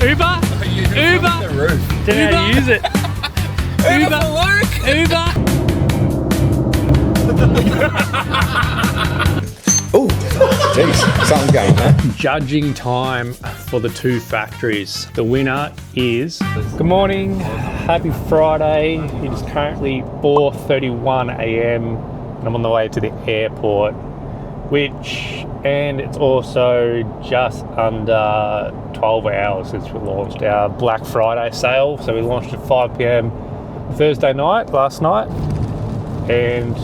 Uber? Uber? The roof. Don't know how to use it. Uber for work. Oh, jeez, something's going on there. Judging time for the two factories. The winner is... Good morning, happy Friday. It is currently 4:31 a.m. and I'm on the way to the airport, and it's also just under 12 hours since we launched our Black Friday sale. So we launched at 5 p.m. Thursday night, last night, and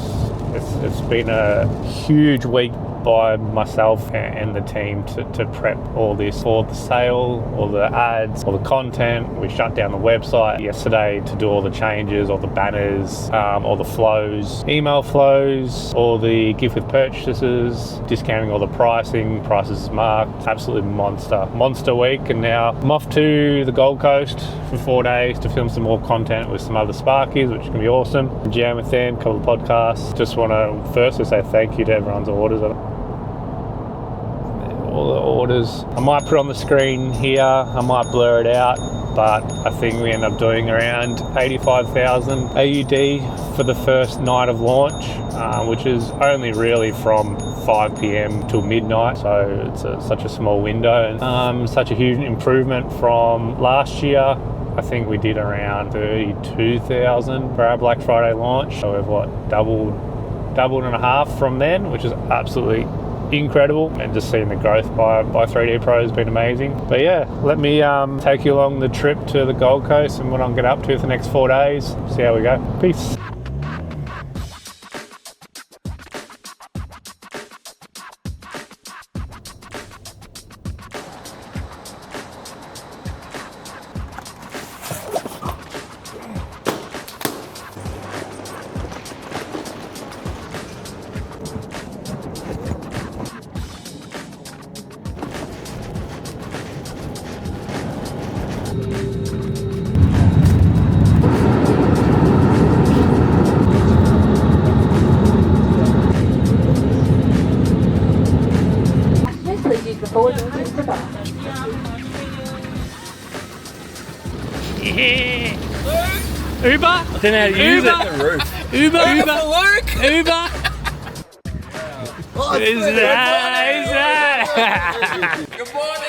it's been a huge week by myself and the team to prep all this for the sale, all the ads, all the content. We shut down the website yesterday to do all the changes, all the banners, all the flows, email flows, all the gift with purchases, discounting all the prices marked. Absolutely monster week. And now I'm off to the Gold Coast for 4 days to film some more content with some other Sparkies, which can be awesome. Jam with them, couple of podcasts. Just want to firstly say thank you to everyone's orders. All the orders. I might put on the screen here, I might blur it out, but I think we end up doing around 85,000 AUD for the first night of launch, which is only really from 5 p.m. till midnight, so it's such a small window, and such a huge improvement from last year. I think we did around 32,000 for our Black Friday launch, so we've doubled and a half from then, which is absolutely incredible, and just seeing the growth by 3D Pro has been amazing. But yeah, let me take you along the trip to the Gold Coast and what I'm going to get up to for the next 4 days. See how we go. Peace. Uber? I don't know how to use it. The roof. Uber for work. Uber. Oh, Is that? Good morning.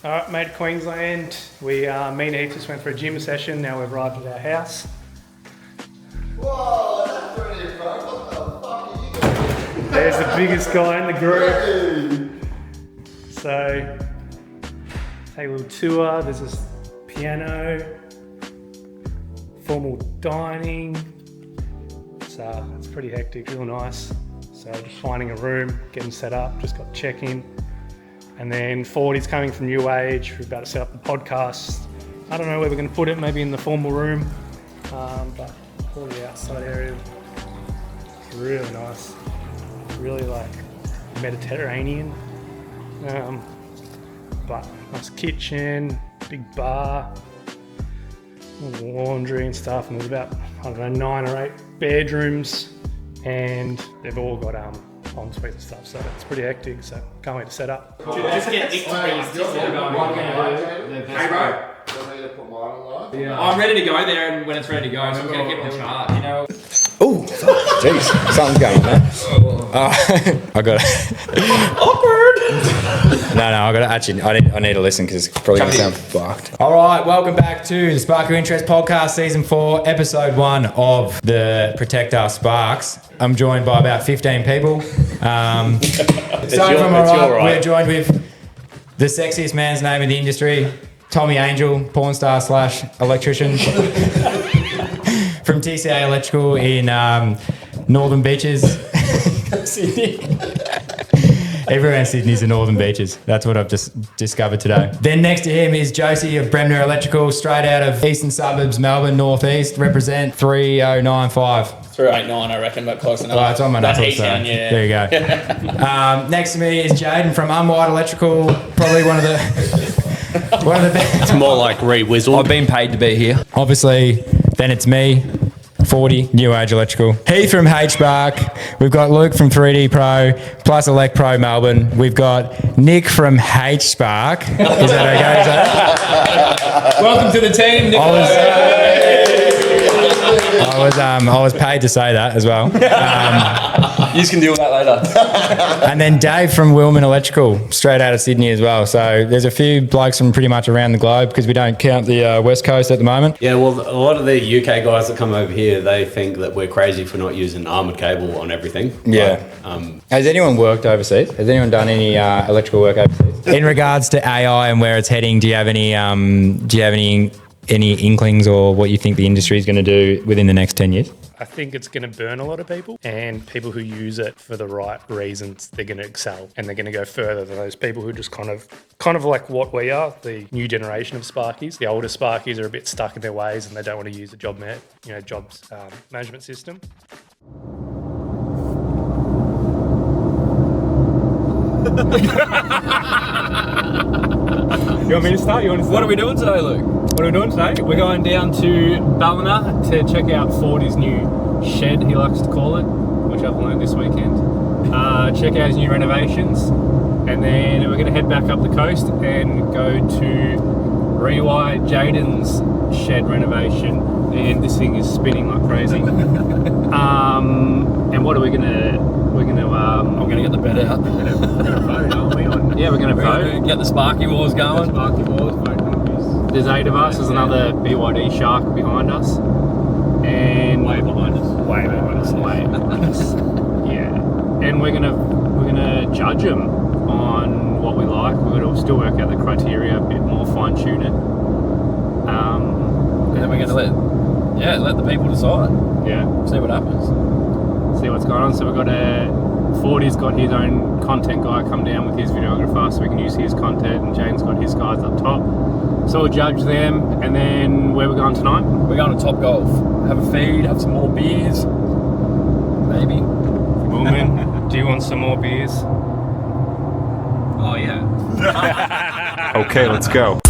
Alright, made it Queensland. Me and Heath just went for a gym session. Now we've arrived at our house. Whoa, that's pretty fun. What the fuck are you doing? There's the biggest guy in the group. Hey. So, take a little tour. There's this piano, formal dining. So it's pretty hectic, real nice. So just finding a room, getting set up, just got check-in. And then Fordy's coming from New Age. We're about to set up the podcast. I don't know where we're going to put it, maybe in the formal room. But all the outside area is really nice. Really like Mediterranean. But nice kitchen, big bar, laundry and stuff. And there's about, 9 or 8 bedrooms. And they've all got ensuite and stuff, so it's pretty hectic, so can't wait to set up. Just get Nick to Hey bro, I'm ready to go there, and when it's ready to go, so I'm going to get on charge, you know. Oh, jeez, something's going on there. I got it. Awkward! No, I got to actually, I need to listen because it's probably going to sound fucked. All right, welcome back to the Sparky Interest Podcast, Season 4, Episode 1 of the Protect Our Sparks. I'm joined by about 15 people. Starting from my right, we're joined with the sexiest man's name in the industry, Tommy Angel, porn star / electrician from TCA Electrical in Northern Beaches, Sydney. Everywhere in Sydney's the Northern Beaches. That's what I've just discovered today. Then next to him is Josie of Bremner Electrical, straight out of Eastern Suburbs, Melbourne, Northeast. Represent 3095. 389, I reckon, but close enough. Well, it's on my knuckles, so yeah. there you go. Next to me is Jaden from Unwired Electrical, probably one of the One of the best. It's more like re-whizzled. I've been paid to be here. Obviously, then it's me, 40, New Age Electrical. Heath from H-Spark. We've got Luke from 3D Pro, plus Elect Pro Melbourne. We've got Nick from H-Spark. Is that okay? Is that... Welcome to the team, Nick. I was paid to say that as well. You can deal with that later. And then Dave from Wilman Electrical, straight out of Sydney as well. So there's a few blokes from pretty much around the globe because we don't count the West Coast at the moment. Yeah, well, a lot of the UK guys that come over here, they think that we're crazy for not using armoured cable on everything. Yeah. Has anyone worked overseas? Has anyone done any electrical work overseas? In regards to AI and where it's heading, do you have any inklings or what you think the industry is going to do within the next 10 years? I think it's going to burn a lot of people, and people who use it for the right reasons, they're going to excel and they're going to go further than those people who just kind of like what we are, the new generation of Sparkies. The older Sparkies are a bit stuck in their ways and they don't want to use the jobs management system. You want me to start? What are we doing today, Luke? What are we doing today? We're going down to Ballina to check out Fordy's new shed, he likes to call it, which I've learned this weekend. Check out his new renovations, and then we're going to head back up the coast and go to rewired Jaden's shed renovation, and this thing is spinning like crazy. And what are we going to... I'm going to get the bed out. We're going to vote, aren't we? Yeah, we're going to vote. Get the Sparky Wars going. Sparky Wars, vote numbers. There's 8 of us. There's another BYD shark behind us. And Way behind us. Way behind us. Way behind us. Yeah. And we're gonna judge them on what we like. We're gonna still work out the criteria a bit more, fine tune it. And then we're going to let the people decide. Yeah. See what happens. See what's going on. So we've got 40's got his own content guy come down with his videographer so we can use his content, and Jane's got his guys up top. So we'll judge them, and then where we're going tonight? We're going to Top Golf. Have a feed, have some more beers. Maybe. Woman, do you want some more beers? Oh, yeah. Okay, let's go.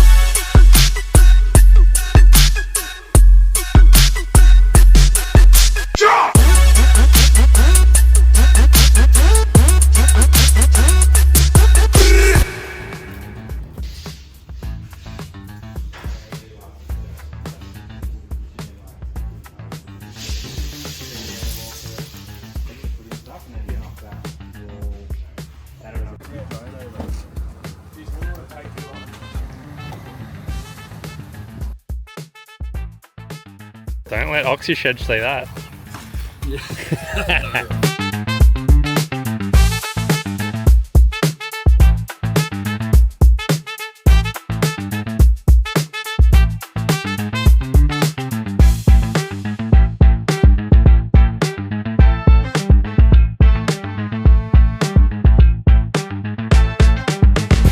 Don't let OxyShed say that.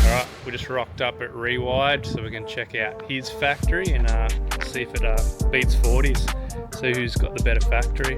Alright, we just rocked up at Rewired, so we're going to check out his factory and see if it beats 40's. See who's got the better factory.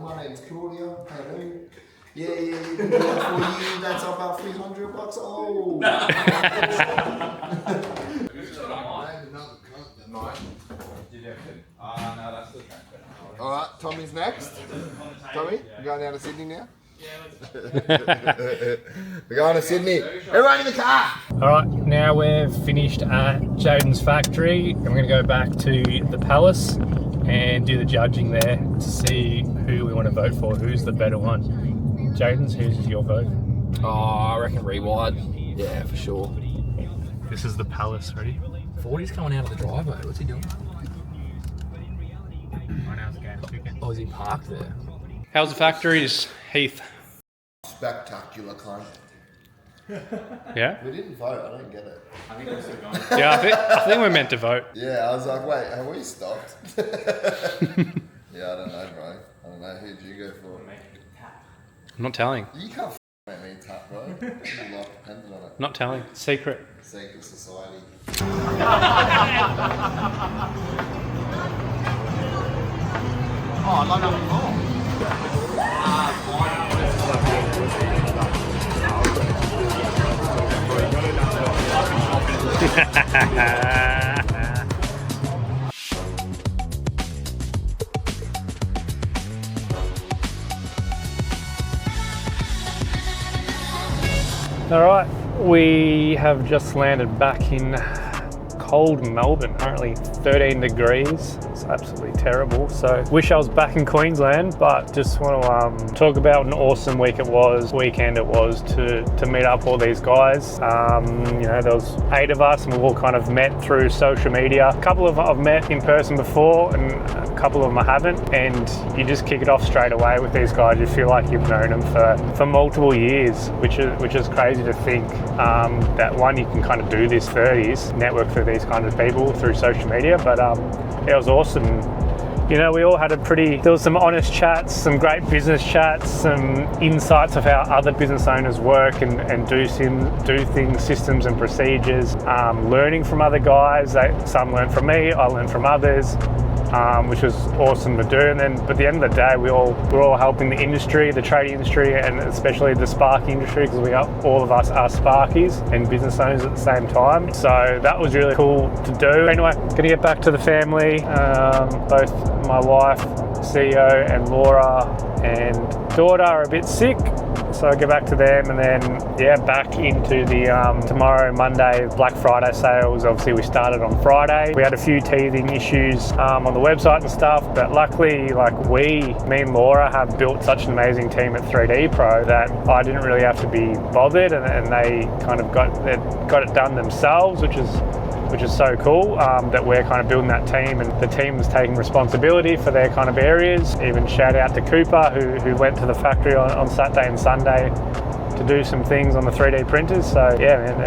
My name's Claudia. Hello. Yeah, you can do that for you. That's about $300. Oh. All right, Tommy's next. Tommy, you going down to Sydney now? We're going to Sydney. Everyone in the car. Alright, now we've finished at Jaden's factory and we're going to go back to the Palace and do the judging there to see who we want to vote for, who's the better one. Jaden's, who's your vote? Oh, I reckon rewired. Yeah, for sure. This is the Palace, ready? 40's coming out of the driveway. What's he doing? Oh, is he parked there? How's the factories, Heath? Spectacular, cunt. Yeah? We didn't vote, I don't get it. Yeah, I think we're meant to vote. Yeah, I was like, wait, have we stopped? Yeah, I don't know, bro. I don't know, who'd you go for? I'm not telling. You can't make me tap, bro. Your life depended on it. Not telling. Secret. Secret society. All right, we have just landed back in cold Melbourne, currently 13 degrees. It's absolutely terrible. So wish I was back in Queensland, but just want to talk about what an awesome weekend it was to meet up all these guys. You know, there was 8 of us and we all kind of met through social media. A couple of them I've met in person before and a couple of them I haven't, and you just kick it off straight away with these guys. You feel like you've known them for multiple years, which is crazy to think that one, you can kind of do this 30s, network for these kind of people through social media, but it was awesome. You know, we all had there was some honest chats, some great business chats, some insights of how other business owners work and do things, systems and procedures, learning from other guys. Some learned from me, I learned from others, which was awesome to do. And then, but at the end of the day, we're all helping the industry, the trade industry, and especially the Sparky industry, because all of us are Sparkies and business owners at the same time. So that was really cool to do. Anyway, gonna get back to the family. Both my wife, CEO, and Laura and daughter are a bit sick, so I go back to them, and then back into the tomorrow, Monday, Black Friday sales. Obviously we started on Friday. We had a few teething issues on the website and stuff, but luckily, me and Laura have built such an amazing team at 3D Pro that I didn't really have to be bothered, and they kind of got it done themselves, which is so cool, that we're kind of building that team, and the team is taking responsibility for their kind of areas. Even shout out to Cooper, who went to the factory on Saturday and Sunday to do some things on the 3D printers. So yeah, man,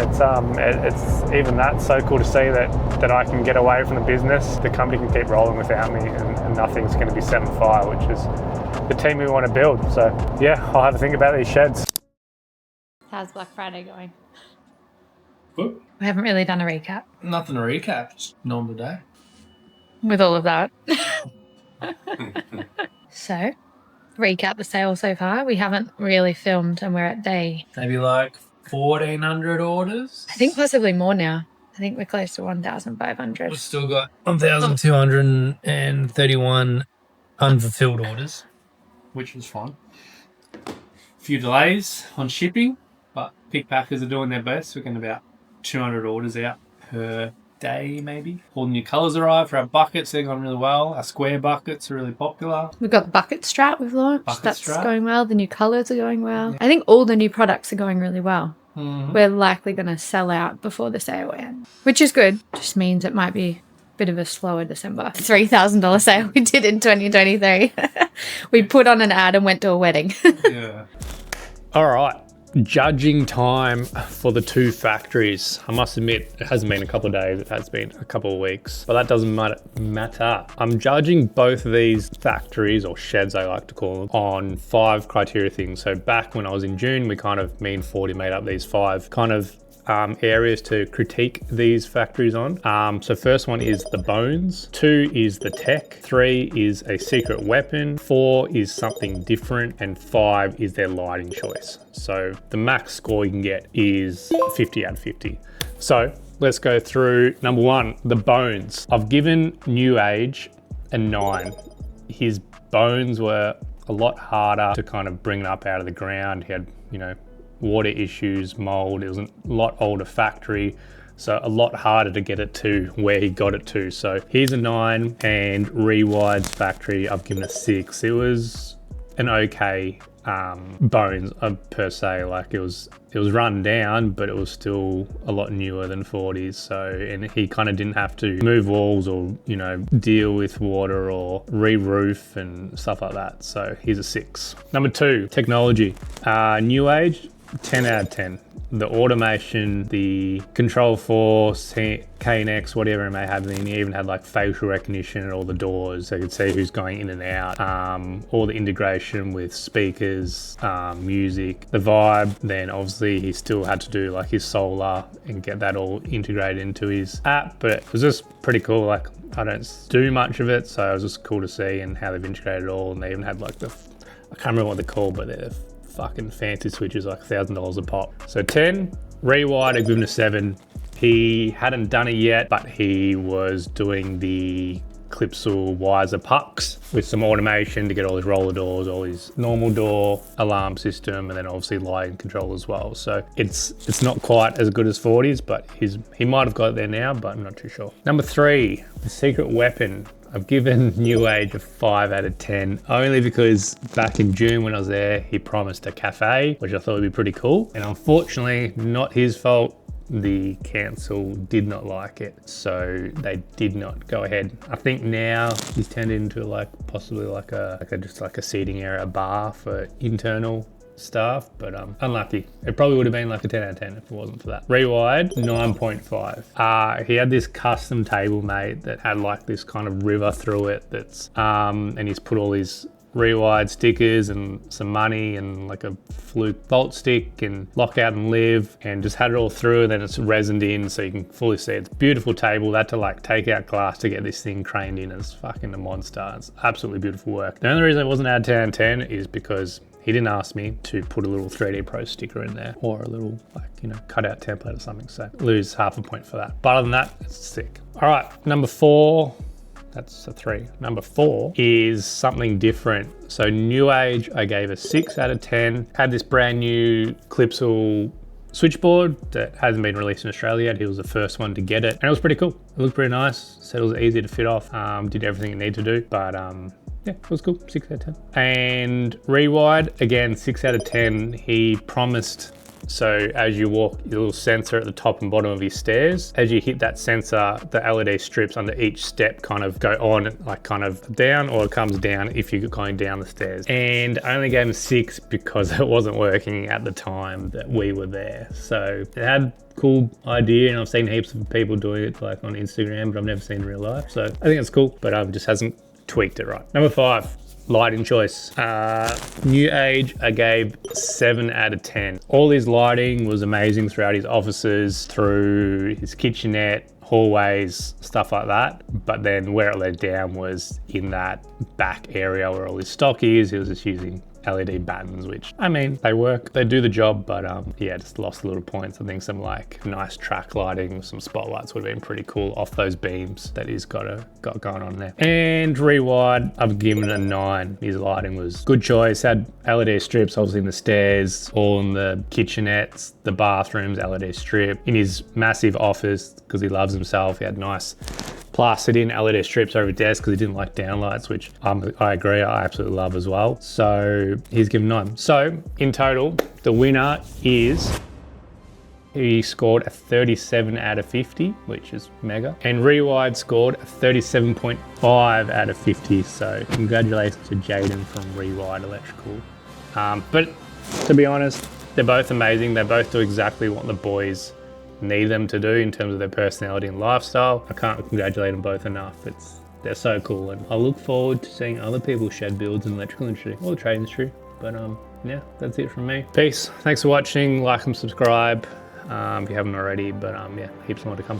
it's even that's so cool to see that I can get away from the business. The company can keep rolling without me, and nothing's going to be set on fire, which is the team we want to build. So yeah, I'll have a think about these sheds. How's Black Friday going? Good. We haven't really done a recap Nothing to recap. Just normal day. with all of that. So, recap the sale so far. We haven't really filmed, and we're at day, Maybe like 1,400 orders. I think possibly more now. I think we're close to 1,500. We've still got 1,231 unfulfilled orders, which was fun. A few delays on shipping, but pick packers are doing their best. We're getting about 200 orders out per day, maybe. All the new colours arrived for our buckets. They're going really well. Our square buckets are really popular. We've got the bucket strap we've launched. Bucket That's strap. going well. The new colours are going well. I think all the new products are going really well. Mm-hmm. We're likely going to sell out before the sale ends, which is good. Just means it might be a bit of a slower December. $3,000 sale we did in 2023. We put on an ad and went to a wedding. Yeah. All right. Judging time for the 2 factories. I must admit, it hasn't been a couple of days, it has been a couple of weeks, but that doesn't matter. I'm judging both of these factories, or sheds I like to call them, on 5 criteria things. So back when I was in June, me and 40 made up these 5 kind of areas to critique these factories on. So first one is the bones, 2 is the tech, 3 is a secret weapon, 4 is something different, and 5 is their lighting choice. So the max score you can get is 50 out of 50. So let's go through number 1, the bones. I've given New Age a 9. His bones were a lot harder to kind of bring up out of the ground. He had, water issues, mold. It was a lot older factory. So a lot harder to get it to where he got it to. So here's a 9, and Rewired's factory, I've given a 6. It was an okay bones per se. Like it was run down, but it was still a lot newer than 40s. So, and he kind of didn't have to move walls or, you know, deal with water or re-roof and stuff like that. So here's a 6. Number 2, technology. New age, 10 out of 10. The automation, the control force, KNX, whatever it may have, and he even had like facial recognition at all the doors, so you could see who's going in and out. All the integration with speakers, music, the vibe. Then obviously he still had to do like his solar and get that all integrated into his app, but it was just pretty cool. Like I don't do much of it, so it was just cool to see and how they've integrated it all. And they even had like I can't remember what they're called, but they're fucking fancy switches, like $1,000 a pop. So 10, Rewired, I give him a 7. He hadn't done it yet, but he was doing the Clipsal Wiser pucks with some automation to get all his roller doors, all his normal door alarm system, and then obviously lighting control as well. So it's not quite as good as 40s, but he might have got it there now, but I'm not too sure. Number 3, the secret weapon. I've given New Age a 5 out of 10, only because back in June when I was there, he promised a cafe, which I thought would be pretty cool. And unfortunately, not his fault. The council did not like it, so they did not go ahead. I think now he's turned into like possibly like a seating area bar for internal staff, but unlucky. It probably would have been like a 10 out of 10 if it wasn't for that. Rewired, 9.5. He had this custom table made that had like this kind of river through it that's and he's put all these Rewired stickers and some money and like a fluke bolt stick and lockout and live, and just had it all through, and then it's resined in so you can fully see it. It's a beautiful table. They had to like take out glass to get this thing craned in. It's fucking a monster. It's absolutely beautiful work. The only reason it wasn't out of 10 out of 10 is because he didn't ask me to put a little 3D Pro sticker in there or a little like, you know, cutout template or something. So lose half a point for that. But other than that, it's sick. All right, number 4. That's a 3. Number 4 is something different. So New Age, I gave a 6 out of 10. Had this brand new Clipsal switchboard that hasn't been released in Australia yet. He was the first one to get it, and it was pretty cool. It looked pretty nice. Said it was easy to fit off. Did everything it needed to do, but yeah, it was cool. 6 out of 10. And Rewired, again, 6 out of 10. He promised. So as you walk, your little sensor at the top and bottom of your stairs, as you hit that sensor, the LED strips under each step kind of go on, like kind of down, or it comes down if you're going down the stairs. And I only gave him 6 because it wasn't working at the time that we were there. So it had cool idea, and I've seen heaps of people doing it like on Instagram, but I've never seen it in real life. So I think it's cool, but just hasn't tweaked it right. Number 5. Lighting choice. New Age, I gave 7 out of 10. All his lighting was amazing throughout his offices, through his kitchenette, hallways, stuff like that. But then where it led down was in that back area where all his stock is. He was just using LED buttons, which, I mean, they work, they do the job, but yeah, just lost a little points. I think some like nice track lighting with some spotlights would have been pretty cool off those beams that he's got going on there. And Rewired, I've given it a 9. His lighting was good choice. Had LED strips obviously in the stairs, all in the kitchenettes, the bathrooms, LED strip. In his massive office, because he loves himself, he had nice plastered in LED strips over his desk because he didn't like downlights, which I agree, I absolutely love as well. So he's given 9. So in total, the winner is, he scored a 37 out of 50, which is mega. And Rewired scored a 37.5 out of 50. So congratulations to Jaden from Rewired Electrical. But to be honest, they're both amazing. They both do exactly what the boys need them to do in terms of their personality and lifestyle. I can't congratulate them both enough. They're so cool, and I look forward to seeing other people's shed builds in the electrical industry or the trade industry. But yeah, that's it from me. Peace. Thanks for watching. Like and subscribe if you haven't already. But yeah, heaps more to come.